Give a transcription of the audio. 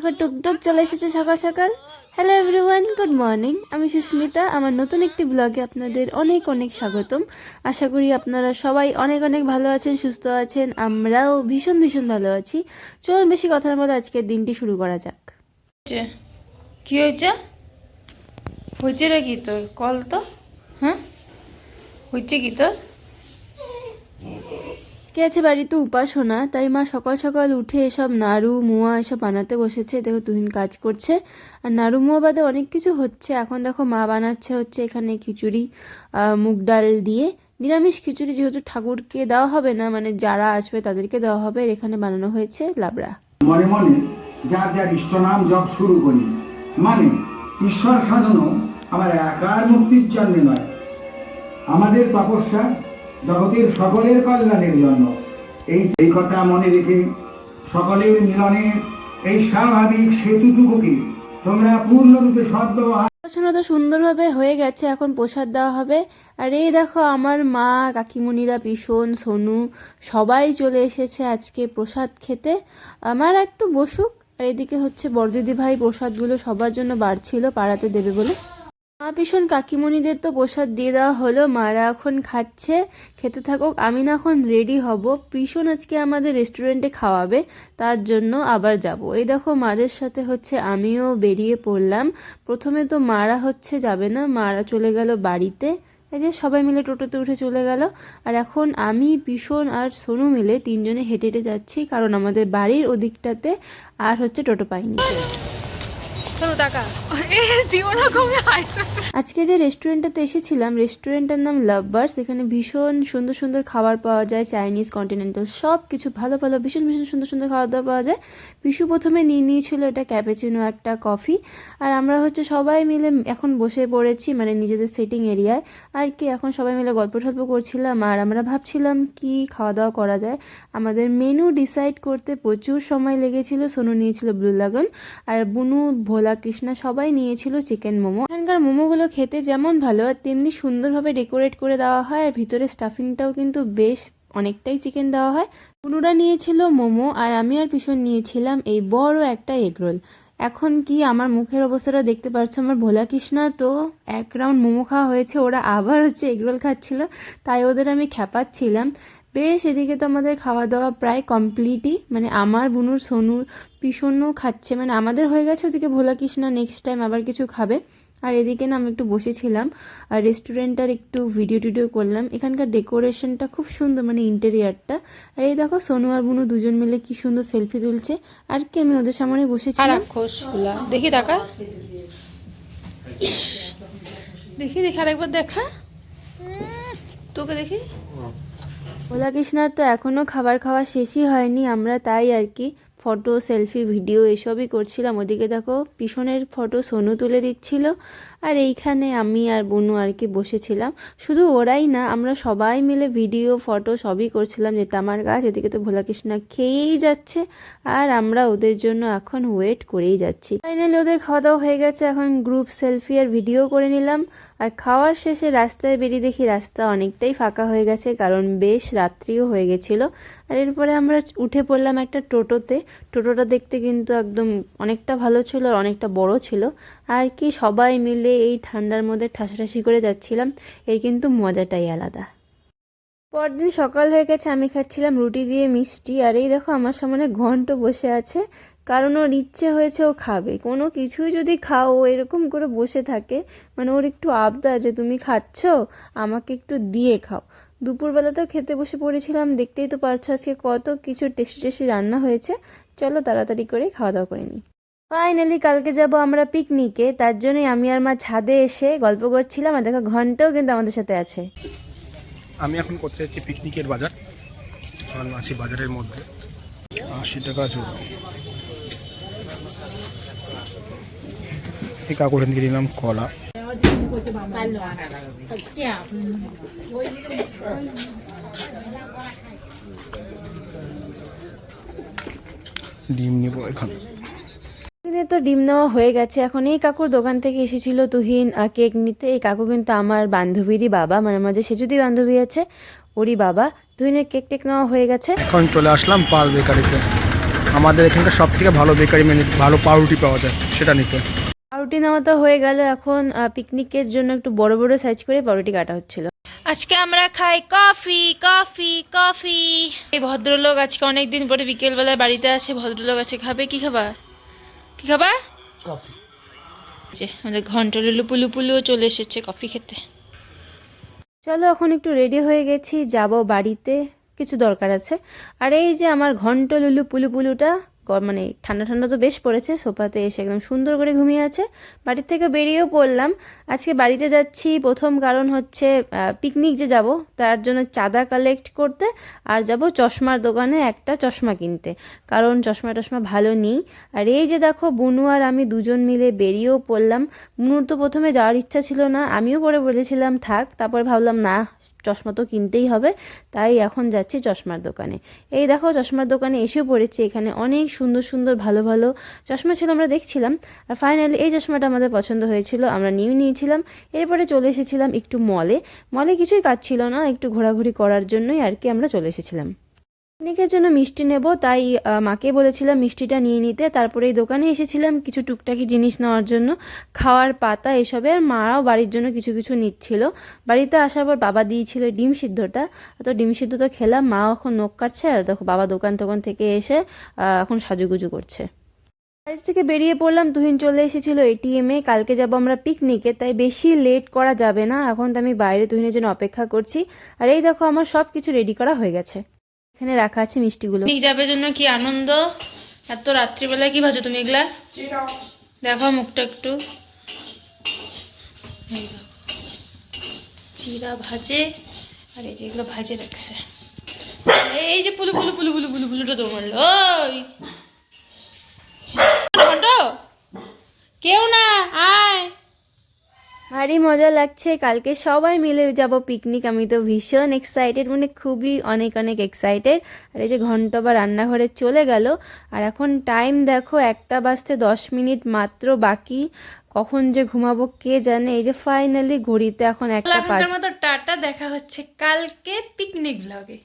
দেখো টুকটুক চলে এসেছে সকাল সকাল। Hello everyone, good morning. আমি সুস্মিতা। আমার নতুন একটি ব্লগে আপনাদের অনেক অনেক স্বাগতম। আশা করি আপনারা সবাই অনেক অনেক ভালো আছেন, সুস্থ আছেন। আমরাও ভীষণ ভীষণ ভালো আছি। চলুন বেশি কথার মতো আজকের দিনটি শুরু করা যাক। কি হয়েছে? হয়েছে রে কি তোর? কল তো। হ্যাঁ, হয়েছে কি তোর? আজকে আছে বাড়িতে উপাসনা, তাই মা সকাল সকাল উঠে এসব নাড়ু মুয়া এসব বানাতে বসেছে। দেখো তুহিন কাজ করছে, আর নাড়ু মুয়া বাদে অনেক কিছু হচ্ছে। এখন দেখো মা বানাচ্ছে হচ্ছে এখানে খিচুড়ি, মুগ ডাল দিয়ে নিরামিষ খিচুড়ি, যেহেতু ঠাকুরকে দেওয়া হবে না, মানে যারা আসবে তাদেরকে দেওয়া হবে। আর এখানে বানানো হয়েছে লাবড়া। মনে মনে যার যার ইষ্ট নাম জপ শুরু করি, মানে ঈশ্বর সাধনও আমার একার মুক্তির জন্য নয়, আমাদের তপস্যা জগতের সকলের কল্যাণের জন্য। এই কথা মনে রেখে সকলের মিলনে এই স্বাভাবিক সেতুটুকুকে তোমরা পূর্ণরূপে সদ্য উপাসনা তো সুন্দরভাবে হয়ে গেছে, এখন প্রসাদ দেওয়া হবে। আর এই দেখো আমার মা, কাকিমুনিরা, পিসন, সোনু সবাই চলে এসেছে আজকে প্রসাদ খেতে। আমার একটু বসুক। আর এদিকে হচ্ছে বড়দিদি ভাই প্রসাদগুলো সবার জন্য বাড়ছিল, পাড়াতে দেবে বলে। মা পিসন কাকিমণিদের তো প্রসাদ দিয়ে দেওয়া হলো, মারা এখন খাচ্ছে, খেতে থাকুক। আমি না এখন রেডি হব, পিসন আজকে আমাদের রেস্টুরেন্টে খাওয়াবে, তার জন্য আবার যাব। এই দেখো মাদের সাথে হচ্ছে আমিও বেরিয়ে পড়লাম। প্রথমে তো মারা হচ্ছে যাবে না, মারা চলে গেল বাড়িতে। এই যে সবাই মিলে টোটোতে উঠে চলে গেল। আর এখন আমি, পিসন আর সোনু মিলে তিনজনে হেঁটে হেঁটে যাচ্ছি, কারণ আমাদের বাড়ির ওদিকটাতে আর হচ্ছে টোটো পাইনি। আজকে যে রেস্টুরেন্টটাতে এসেছিলাম, রেস্টুরেন্টের নাম লাভবার্স। এখানে ভীষণ সুন্দর সুন্দর খাবার পাওয়া যায়, চাইনিজ, কন্টিনেন্টাল, সব কিছু ভালো ভালো ভীষণ ভীষণ সুন্দর সুন্দর খাবার দাবার পাওয়া যায়। পিসু প্রথমে নিয়ে নিয়েছিল এটা ক্যাপেচিনো, একটা কফি। আর আমরা হচ্ছে সবাই মিলে এখন বসে পড়েছি, মানে নিজেদের সিটিং এরিয়ায়। আর কি এখন সবাই মিলে গল্প টল্প করছিলাম, আর আমরা ভাবছিলাম কি খাওয়া দাওয়া করা যায়। আমাদের মেনু ডিসাইড করতে প্রচুর সময় লেগেছিল। সোনু নিয়েছিল ব্লু লাগন, আর বুনু, ভোলা, কৃষ্ণা সবাই নিয়েছিল চিকেন মোমো। এখানকার মোমোগুলো খেতে যেমন ভালো, আর তেমনি সুন্দরভাবে ডেকোরেট করে দেওয়া হয়। আর ভিতরে স্টাফিংটাও কিন্তু বেশ অনেকটাই চিকেন দেওয়া হয়। বুনুরা নিয়েছিল মোমো, আর আমি আর পিছন নিয়েছিলাম এই বড় একটা এগরোল। এখন কি আমার মুখের অবস্থাটা দেখতে পাচ্ছ, আমার ভোলা কৃষ্ণা তো এক রাউন্ড মোমো খাওয়া হয়েছে, ওরা আবার হচ্ছে এগরোল খাচ্ছিল, তাই ওদের আমি খ্যাপাচ্ছিলাম বেশ। এদিকে তো আমাদের খাওয়া দাওয়া প্রায় কমপ্লিটই, মানে আমার, বুনুর, সোনুর, পিসনও খাচ্ছে, মানে আমাদের হয়ে গেছে। ওদিকে ভোলা কৃষ্ণা নেক্সট টাইম আবার কিছু খাবে। আর এদিকে না আমি একটু বসেছিলাম, আর রেস্টুরেন্টটার একটু ভিডিও টিডিও করলাম। এখানকার ডেকোরেশনটা খুব সুন্দর, মানে ইন্টেরিয়ারটা। আর এই দেখো সোনু আর বুনু দুজন মিলে কি সুন্দর সেলফি তুলছে। আর কি আমি ওদের সামনে বসেছিলাম। দেখি দেখা, দেখি দেখি আরেকবার দেখা, তোকে দেখি। ভোলা কৃষ্ণার তো এখনও খাবার খাওয়া শেষই হয়নি, আমরা তাই আর কি ফটো, সেলফি, ভিডিও এসবই করছিলাম। ওদিকে দেখো পিছনের ফটো সোনু তুলে দিচ্ছিল, আর এইখানে আমি আর বুনু আর কি বসেছিলাম। শুধু ওরাই না, আমরা সবাই মিলে ভিডিও, ফটো সবই করছিলাম, যেটা আমার কাজ। এদিকে তো ভোলা কৃষ্ণা খেয়েই যাচ্ছে, আর আমরা ওদের জন্য এখন ওয়েট করেই যাচ্ছি। ফাইনালি ওদের খাওয়া দাওয়া হয়ে গেছে, এখন গ্রুপ সেলফি আর ভিডিও করে নিলাম। আর খাওয়ার শেষে রাস্তায় বেরিয়ে দেখি রাস্তা অনেকটাই ফাঁকা হয়ে গেছে, কারণ বেশ রাত্রিও হয়ে গেছিলো। আর এরপরে আমরা উঠে পড়লাম একটা টোটোতে। টোটোটা দেখতে কিন্তু একদম অনেকটা ভালো ছিল, আর অনেকটা বড় ছিল। আর কি সবাই মিলে এই ঠান্ডার মধ্যে ঠাসাঠাসি করে যাচ্ছিলাম, এর কিন্তু মজাটাই আলাদা। পরদিন সকাল হয়ে গেছে, আমি খাচ্ছিলাম রুটি দিয়ে মিষ্টি। আর এই দেখো আমার সামনে ঘন্ট বসে আছে, কারণ ওর ইচ্ছে হয়েছে ও খাবে। কোনো কিছুই যদি খাও ও এরকম করে বসে থাকে, মানে ওর একটু আবদার যে তুমি খাচ্ছ, আমাকে একটু দিয়ে খাও। দুপুরবেলাতেও খেতে বসে পড়েছিলাম, দেখতেই তো পারছো আজকে কত কিছু টেস্টি টেস্টি রান্না হয়েছে। চলো তাড়াতাড়ি করে খাওয়া দাওয়া করে নিই। ফাইনালি কালকে যাব আমরা পিকনিকে, তার জন্যই আমি আর মা ছাদে এসে গল্প করছিলাম। আর দেখো ঘন্টাও কিন্তু আমাদের সাথে আছে। আমি এখন করতে যাচ্ছি পিকনিকের বাজার। কারণ আছি বাজারের মধ্যে। 80 টাকা জোড়া। এই কাকুর থেকে নিলাম কলা, ডিম নিব এখানে। তো ডিম নেওয়া হয়ে গেছে। এখন এই কাকুর দোকান থেকে এসেছিল তুহিন কেক নিতে। এই কাকু কিন্তু আমার বান্ধবীরই বাবা, মানে মাঝে সে যদি বান্ধবী আছে ওরই বাবা। তুহিনের কেক টেক নেওয়া হয়ে গেছে। এখন চলে আসলাম পাল বেকারিতে। আমাদের এখানকার সব থেকে ভালো বেকারি মানে ভালো পাউরুটি পাওয়া যায়, সেটা নিতে। পাউরুটি নেওয়া তো হয়ে গেল, এখন পিকনিকের জন্য একটু বড় বড় সাইজ করে পাউরুটি কাটা হচ্ছিল। আজকে আমরা খাই কফি কফি কফি। এই ভদ্রলোক আজকে অনেক দিন পরে বিকেলবেলায় বাড়িতে আছে। ভদ্রলোক আছে, খাবে কি? খাবা কি? খাবা কফি। যে আমাদের ঘন্টা লুলু পুলু পুলুও চলে এসেছে কফি খেতে। চলো এখন একটু রেডি হয়ে গেছি, যাব বাড়িতে, কিছু দরকার আছে। আর এই যে আমার ঘন্ট লুলু পুলু পুলুটা মানে ঠান্ডা ঠান্ডা তো বেশ পড়েছে, সোফাতে এসে একদম সুন্দর করে ঘুমিয়ে আছে। বাড়ির থেকে বেরিয়েও পড়লাম। আজকে বাড়িতে যাচ্ছি, প্রথম কারণ হচ্ছে পিকনিক যে যাব তার জন্য চাঁদা কালেক্ট করতে, আর যাব চশমার দোকানে একটা চশমা কিনতে, কারণ চশমা টশমা ভালো নেই। আর এই যে দেখো বুনু আর আমি দুজন মিলে বেরিয়েও পড়লাম। বুনুর তো প্রথমে যাওয়ার ইচ্ছা ছিল না, আমিও পরে বলেছিলাম থাক, তারপরে ভাবলাম না চশমা তো কিনতেই হবে, তাই এখন যাচ্ছি চশমার দোকানে। এই দেখো চশমার দোকানে এসেও পড়েছি, এখানে অনেক সুন্দর সুন্দর ভালো ভালো চশমা ছিল, আমরা দেখছিলাম। আর ফাইনালি এই চশমাটা আমাদের পছন্দ হয়েছিল, আমরা নিয়েছিলাম। এরপরে চলে এসেছিলাম একটু মলে কিছুই কাজ ছিল না, একটু ঘোরাঘুরি করার জন্যই আর কি আমরা চলে এসেছিলাম। পিকনিকের জন্য মিষ্টি নেব, তাই মাকে বলেছিলাম মিষ্টিটা নিয়ে নিতে। তারপরে এই দোকানে এসেছিলাম কিছু টুকটাকি জিনিস নেওয়ার জন্য, খাওয়ার পাতা এসবে। আর মারাও বাড়ির জন্য কিছু কিছু নিচ্ছিল। বাড়িতে আসার পর বাবা দিয়েছিল ডিম সিদ্ধটা, তো ডিম সিদ্ধ তো খেলাম। মাও এখন নখ কাটছে, আর দেখো বাবা দোকান থেকে এসে এখন সাজুগুজু করছে। বাড়ি থেকে বেরিয়ে পড়লাম, তুহিন চলে এসেছিল এটিএমে। কালকে যাব আমরা পিকনিকে, তাই বেশি লেট করা যাবে না। এখন তো আমি বাইরে তুহিনের জন্য অপেক্ষা করছি। আর এই দেখো আমার সব কিছু রেডি করা হয়ে গেছে, এখানে রাখা আছে মিষ্টিগুলো। পিকনিক যাবে জন্য কি আনন্দ! এত রাত্রিবেলায় কি ভাজো তুমি এগুলা? দেখো মুখটা একটু, এই দেখো চিরা ভাজে, আর এই যে এগুলো ভাজে রাখছে। এই যে পুলু পুলু পুলু পুলু পুলু পুলুটা দৌড়ালো। ওই কেউ না, আয়। ভারী মজা লাগছে, কালকে সবাই মিলে যাব পিকনিক। আমি তো ভীষণ এক্সাইটেড, মানে খুবই অনেক অনেক এক্সাইটেড। আর এই যে ঘন্টা বা রান্নাঘরে চলে গেল, আর এখন টাইম দেখো 1টা বাজতে 10 মিনিট মাত্র বাকি। কখন যে ঘুমাবো কে জানে। এই যে ফাইনালি ঘড়িতে এখন 1টা 5। মতো টাটা, দেখা হচ্ছে কালকে পিকনিক ব্লগে।